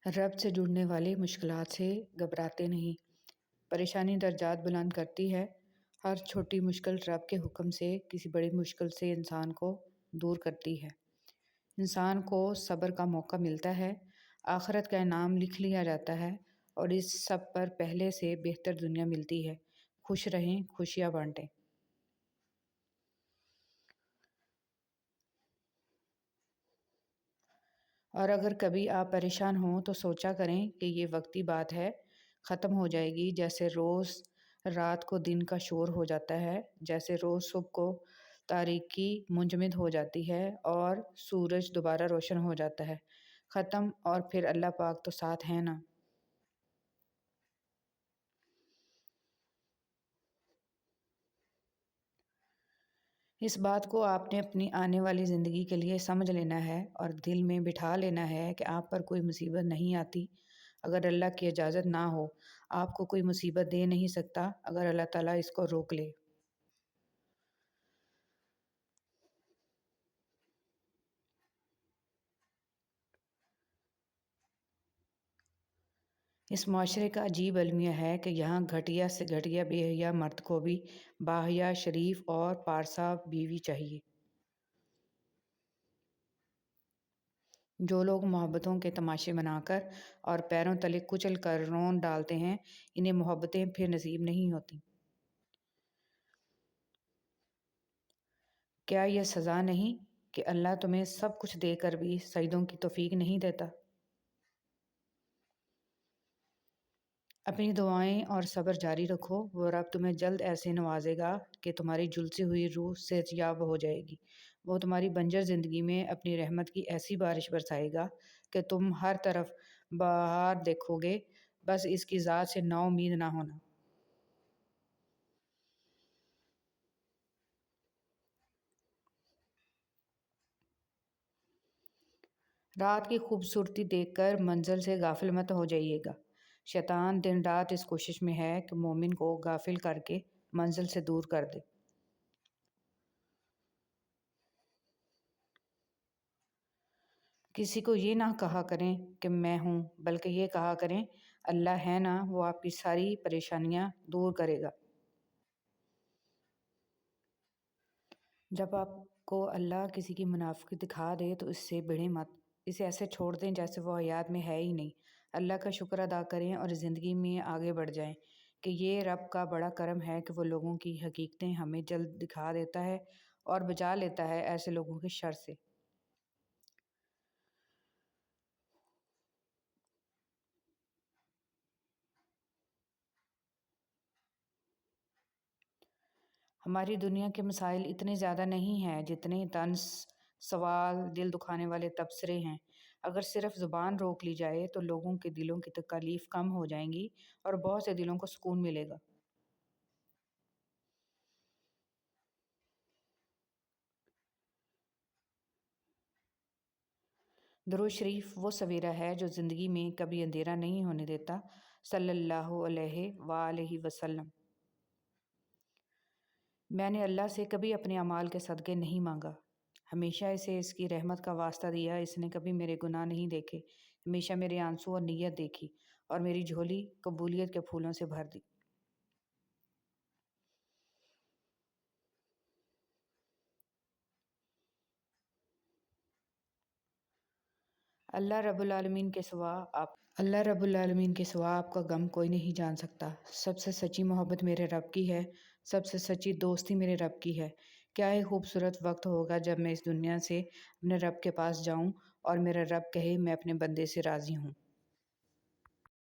رب سے جڑنے والے مشکلات سے گھبراتے نہیں۔ پریشانی درجات بلند کرتی ہے۔ ہر چھوٹی مشکل رب کے حکم سے کسی بڑی مشکل سے انسان کو دور کرتی ہے۔ انسان کو صبر کا موقع ملتا ہے، آخرت کا انعام لکھ لیا جاتا ہے اور اس سب پر پہلے سے بہتر دنیا ملتی ہے۔ خوش رہیں، خوشیاں بانٹیں۔ اور اگر کبھی آپ پریشان ہوں تو سوچا کریں کہ یہ وقتی بات ہے، ختم ہو جائے گی، جیسے روز رات کو دن کا شور ہو جاتا ہے، جیسے روز صبح کو تاریکی منجمد ہو جاتی ہے اور سورج دوبارہ روشن ہو جاتا ہے۔ ختم، اور پھر اللہ پاک تو ساتھ ہے نا۔ اس بات کو آپ نے اپنی آنے والی زندگی کے لیے سمجھ لینا ہے اور دل میں بٹھا لینا ہے کہ آپ پر کوئی مصیبت نہیں آتی اگر اللہ کی اجازت نہ ہو۔ آپ کو کوئی مصیبت دے نہیں سکتا اگر اللہ تعالیٰ اس کو روک لے۔ اس معاشرے کا عجیب المیہ ہے کہ یہاں گھٹیا سے گھٹیا بے حیا مرد کو بھی باحیا، شریف اور پارسا بیوی چاہیے۔ جو لوگ محبتوں کے تماشے بنا کر اور پیروں تلے کچل کر رون ڈالتے ہیں، انہیں محبتیں پھر نصیب نہیں ہوتی۔ کیا یہ سزا نہیں کہ اللہ تمہیں سب کچھ دے کر بھی سجدوں کی توفیق نہیں دیتا؟ اپنی دعائیں اور صبر جاری رکھو، وہ رب تمہیں جلد ایسے نوازے گا کہ تمہاری جلسی ہوئی روح صحتیاب ہو جائے گی۔ وہ تمہاری بنجر زندگی میں اپنی رحمت کی ایسی بارش برسائے گا کہ تم ہر طرف بہار دیکھو گے۔ بس اس کی ذات سے نا امید نہ ہونا۔ رات کی خوبصورتی دیکھ کر منزل سے غافل مت ہو جائیے گا۔ شیطان دن رات اس کوشش میں ہے کہ مومن کو غافل کر کے منزل سے دور کر دے۔ کسی کو یہ نہ کہا کریں کہ میں ہوں، بلکہ یہ کہا کریں اللہ ہے نا، وہ آپ کی ساری پریشانیاں دور کرے گا۔ جب آپ کو اللہ کسی کی منافقت دکھا دے تو اس سے بڑھیں مت، اسے ایسے چھوڑ دیں جیسے وہ حیات میں ہے ہی نہیں۔ اللہ کا شکر ادا کریں اور زندگی میں آگے بڑھ جائیں کہ یہ رب کا بڑا کرم ہے کہ وہ لوگوں کی حقیقتیں ہمیں جلد دکھا دیتا ہے اور بچا لیتا ہے ایسے لوگوں کے شر سے۔ ہماری دنیا کے مسائل اتنے زیادہ نہیں ہیں جتنے طنز سوال، دل دکھانے والے تبصرے ہیں۔ اگر صرف زبان روک لی جائے تو لوگوں کے دلوں کی تکالیف کم ہو جائیں گی اور بہت سے دلوں کو سکون ملے گا۔ درود شریف وہ سویرا ہے جو زندگی میں کبھی اندھیرا نہیں ہونے دیتا۔ صلی اللہ علیہ وآلہ وسلم۔ میں نے اللہ سے کبھی اپنے اعمال کے صدقے نہیں مانگا، ہمیشہ اسے اس کی رحمت کا واسطہ دیا۔ اس نے کبھی میرے گناہ نہیں دیکھے، ہمیشہ میرے آنسو اور نیت دیکھی اور میری جھولی قبولیت کے پھولوں سے بھر دی۔ اللہ رب العالمین کے سوا آپ کا غم کوئی نہیں جان سکتا۔ سب سے سچی محبت میرے رب کی ہے، سب سے سچی دوستی میرے رب کی ہے۔ کیا ہی خوبصورت وقت ہوگا جب میں اس دنیا سے اپنے رب کے پاس جاؤں اور میرا رب کہے میں اپنے بندے سے راضی ہوں۔